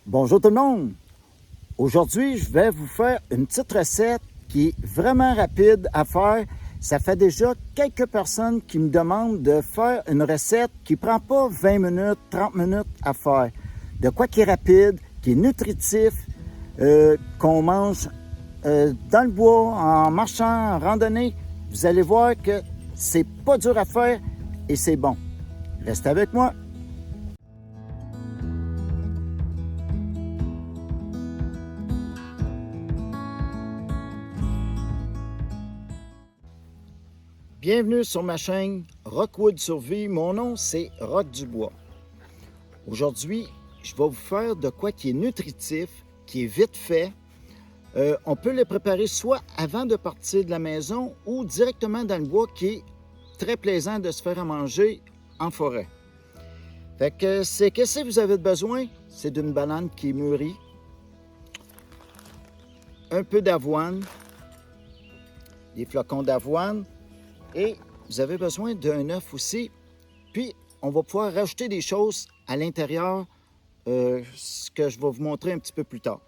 Bonjour tout le monde! Aujourd'hui, je vais vous faire une petite recette qui est vraiment rapide à faire. Ça fait déjà quelques personnes qui me demandent de faire une recette qui ne prend pas 20 minutes, 30 minutes à faire. De quoi qui est rapide, qui est nutritif, qu'on mange dans le bois, en marchant, en randonnée. Vous allez voir que c'est pas dur à faire et c'est bon. Restez avec moi! Bienvenue sur ma chaîne Rockwood Survie. Mon nom, c'est Rock Dubois. Aujourd'hui, je vais vous faire de quoi qui est nutritif, qui est vite fait. On peut le préparer soit avant de partir de la maison ou directement dans le bois, qui est très plaisant de se faire à manger en forêt. Fait que c'est qu'est-ce que vous avez besoin? C'est d'une banane qui est mûrie, un peu d'avoine, des flocons d'avoine, et vous avez besoin d'un œuf aussi. Puis, on va pouvoir rajouter des choses à l'intérieur, ce que je vais vous montrer un petit peu plus tard.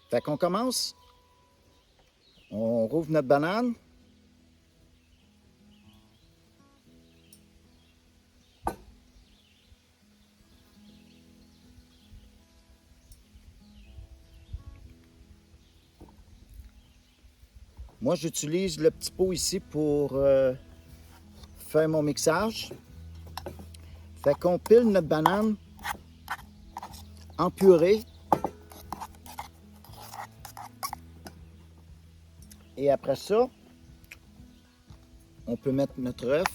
Fait qu'on commence. On rouvre notre banane. Moi, j'utilise le petit pot ici pour faire mon mixage. Fait qu'on pile notre banane en purée. Et après ça, on peut mettre notre œuf.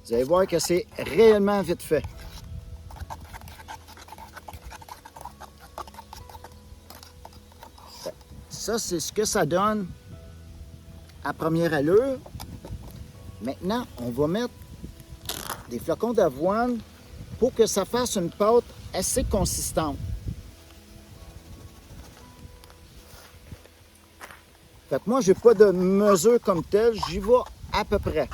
Vous allez voir que c'est réellement vite fait. Ça, c'est ce que ça donne à première allure. Maintenant, on va mettre des flocons d'avoine pour que ça fasse une pâte assez consistante. Fait que moi, je n'ai pas de mesure comme telle, j'y vais à peu près.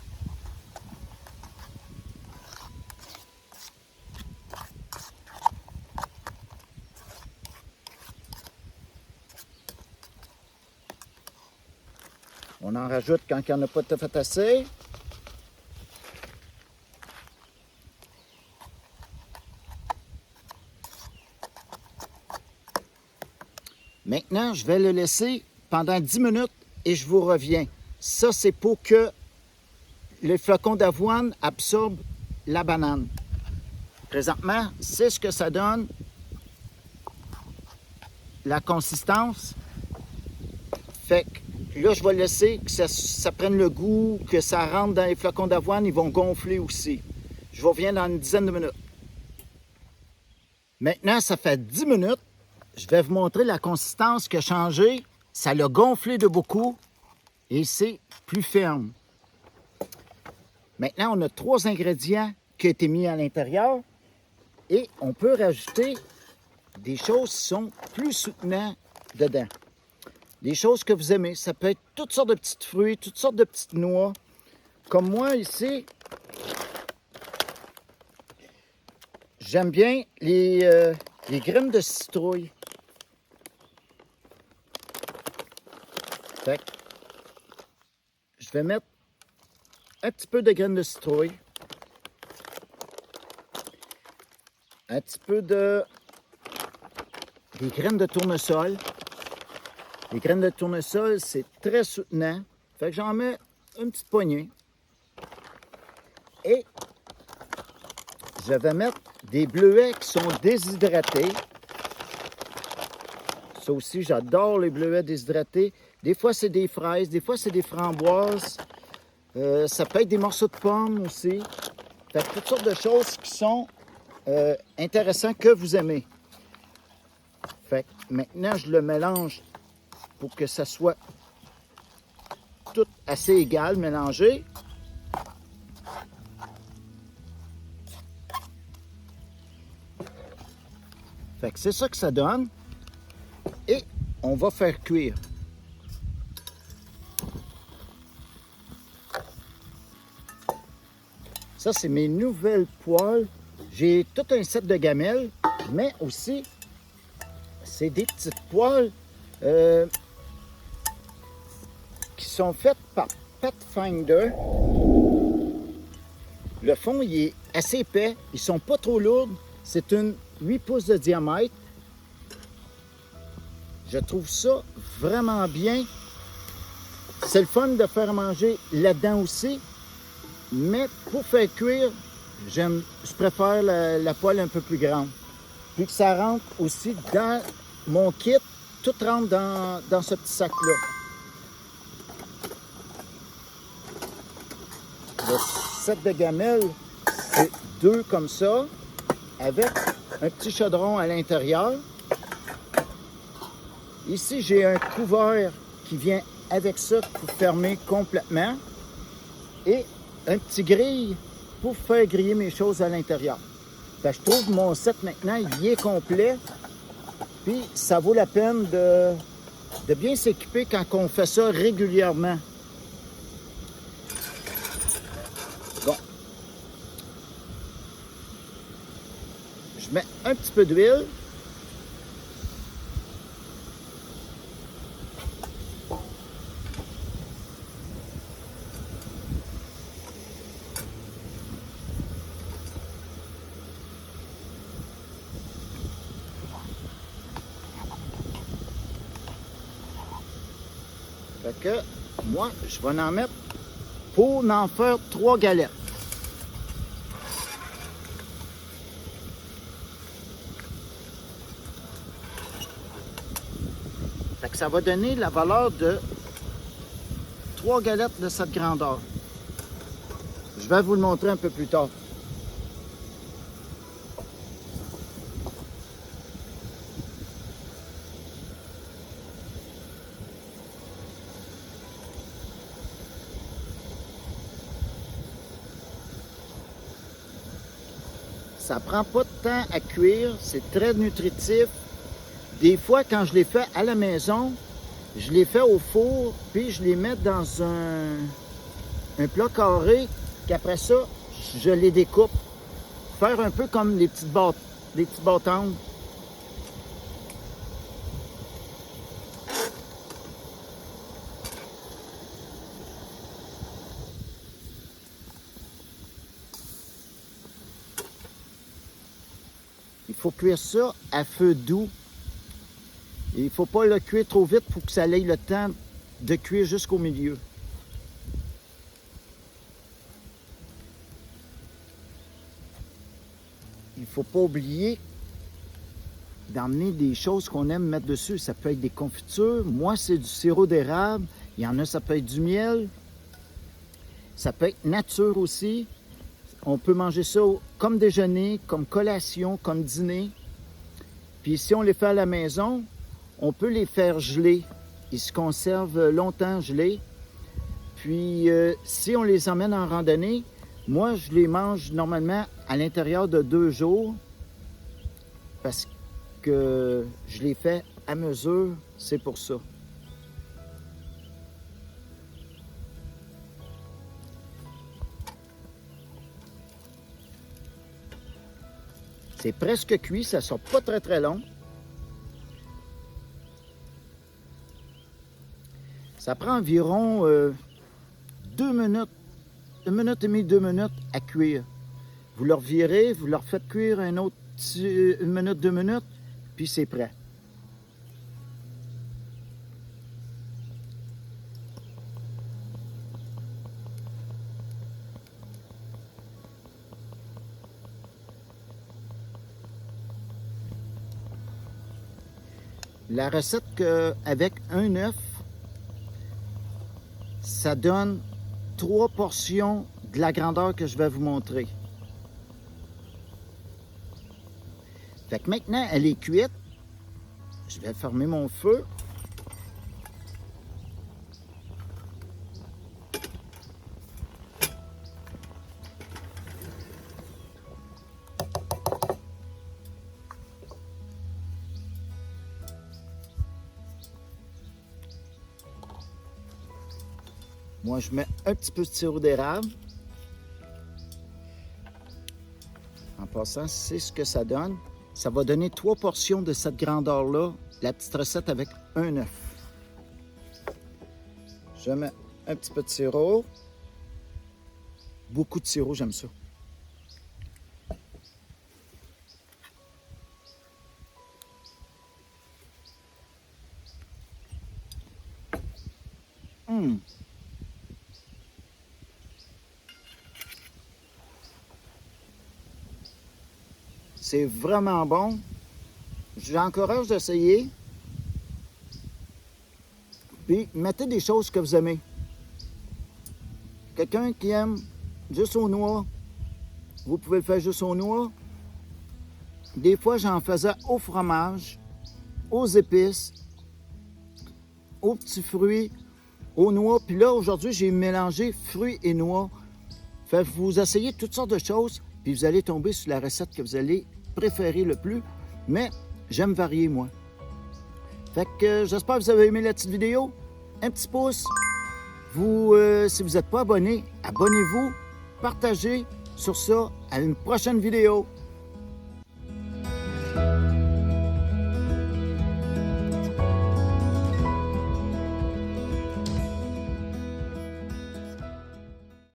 On en rajoute quand il n'y en a pas tout à fait assez. Maintenant, je vais le laisser pendant 10 minutes et je vous reviens. Ça, c'est pour que les flocons d'avoine absorbent la banane. Présentement, c'est ce que ça donne, la consistance. Fait que là, je vais laisser que ça prenne le goût, que ça rentre dans les flocons d'avoine, ils vont gonfler aussi. Je reviens dans une dizaine de minutes. Maintenant, ça fait 10 minutes. Je vais vous montrer la consistance qui a changé. Ça l'a gonflé de beaucoup et c'est plus ferme. Maintenant, on a 3 ingrédients qui ont été mis à l'intérieur et on peut rajouter des choses qui sont plus soutenantes dedans. Des choses que vous aimez. Ça peut être toutes sortes de petits fruits, toutes sortes de petites noix. Comme moi ici, j'aime bien les graines de citrouille. Fait que je vais mettre un petit peu de graines de citrouille. Un petit peu des graines de tournesol. Les graines de tournesol, c'est très soutenant. Fait que j'en mets une petite poignée. Et je vais mettre des bleuets qui sont déshydratés. Ça aussi, j'adore les bleuets déshydratés. Des fois, c'est des fraises, des fois, c'est des framboises. Ça peut être des morceaux de pommes aussi. Fait que toutes sortes de choses qui sont intéressantes que vous aimez. Fait que maintenant, je le mélange pour que ça soit tout assez égal, mélangé. Fait que c'est ça que ça donne. Et on va faire cuire. Ça, c'est mes nouvelles poêles. J'ai tout un set de gamelles, mais aussi, c'est des petites poêles qui sont faites par Pathfinder. Le fond, il est assez épais. Ils sont pas trop lourds. C'est une 8 pouces de diamètre. Je trouve ça vraiment bien. C'est le fun de faire manger là-dedans aussi. Mais pour faire cuire, je préfère la poêle un peu plus grande. Puis que ça rentre aussi dans mon kit. Tout rentre dans ce petit sac-là. Le set de gamelles, c'est 2 comme ça, avec un petit chaudron à l'intérieur. Ici, j'ai un couvert qui vient avec ça pour fermer complètement. Et un petit grille pour faire griller mes choses à l'intérieur. Je trouve que mon set maintenant, il est complet. Puis ça vaut la peine de bien s'équiper quand on fait ça régulièrement. Bon. Je mets un petit peu d'huile. Fait que moi, je vais en mettre pour en faire 3 galettes. Fait que ça va donner la valeur de 3 galettes de cette grandeur. Je vais vous le montrer un peu plus tard. Ça prend pas de temps à cuire, c'est très nutritif. Des fois, quand je les fais à la maison, je les fais au four, puis je les mets dans un plat carré, qu'après ça, je les découpe. Faire un peu comme des petites bâtons. Il faut cuire ça à feu doux. Et il ne faut pas le cuire trop vite pour que ça ait le temps de cuire jusqu'au milieu. Il ne faut pas oublier d'emmener des choses qu'on aime mettre dessus. Ça peut être des confitures. Moi, c'est du sirop d'érable. Il y en a, ça peut être du miel. Ça peut être nature aussi. On peut manger ça comme déjeuner, comme collation, comme dîner. Puis si on les fait à la maison, on peut les faire geler. Ils se conservent longtemps gelés. Puis si on les emmène en randonnée, moi je les mange normalement à l'intérieur de 2 jours parce que je les fais à mesure, c'est pour ça. C'est presque cuit, ça ne sort pas très très long. Ça prend environ 2 minutes, 1 minute et demie, 2 minutes à cuire. Vous leur virez, vous leur faites cuire un autre 1 minute, 2 minutes, puis c'est prêt. La recette avec un œuf, ça donne 3 portions de la grandeur que je vais vous montrer. Fait que maintenant, elle est cuite. Je vais fermer mon feu. Moi, je mets un petit peu de sirop d'érable. passant, c'est ce que ça donne. Ça va donner 3 portions de cette grandeur-là, la petite recette avec un œuf. Je mets un petit peu de sirop. Beaucoup de sirop, j'aime ça. C'est vraiment bon. J'encourage d'essayer. Puis, mettez des choses que vous aimez. Quelqu'un qui aime juste aux noix, vous pouvez le faire juste aux noix. Des fois, j'en faisais au fromage, aux épices, aux petits fruits, aux noix. Puis là, aujourd'hui, j'ai mélangé fruits et noix. Fait que vous essayez toutes sortes de choses, puis vous allez tomber sur la recette que vous allez préférer le plus. Mais j'aime varier, moi. Fait que j'espère que vous avez aimé la petite vidéo. Un petit pouce. Vous, si vous n'êtes pas abonné, abonnez-vous. Partagez. Sur ça, à une prochaine vidéo.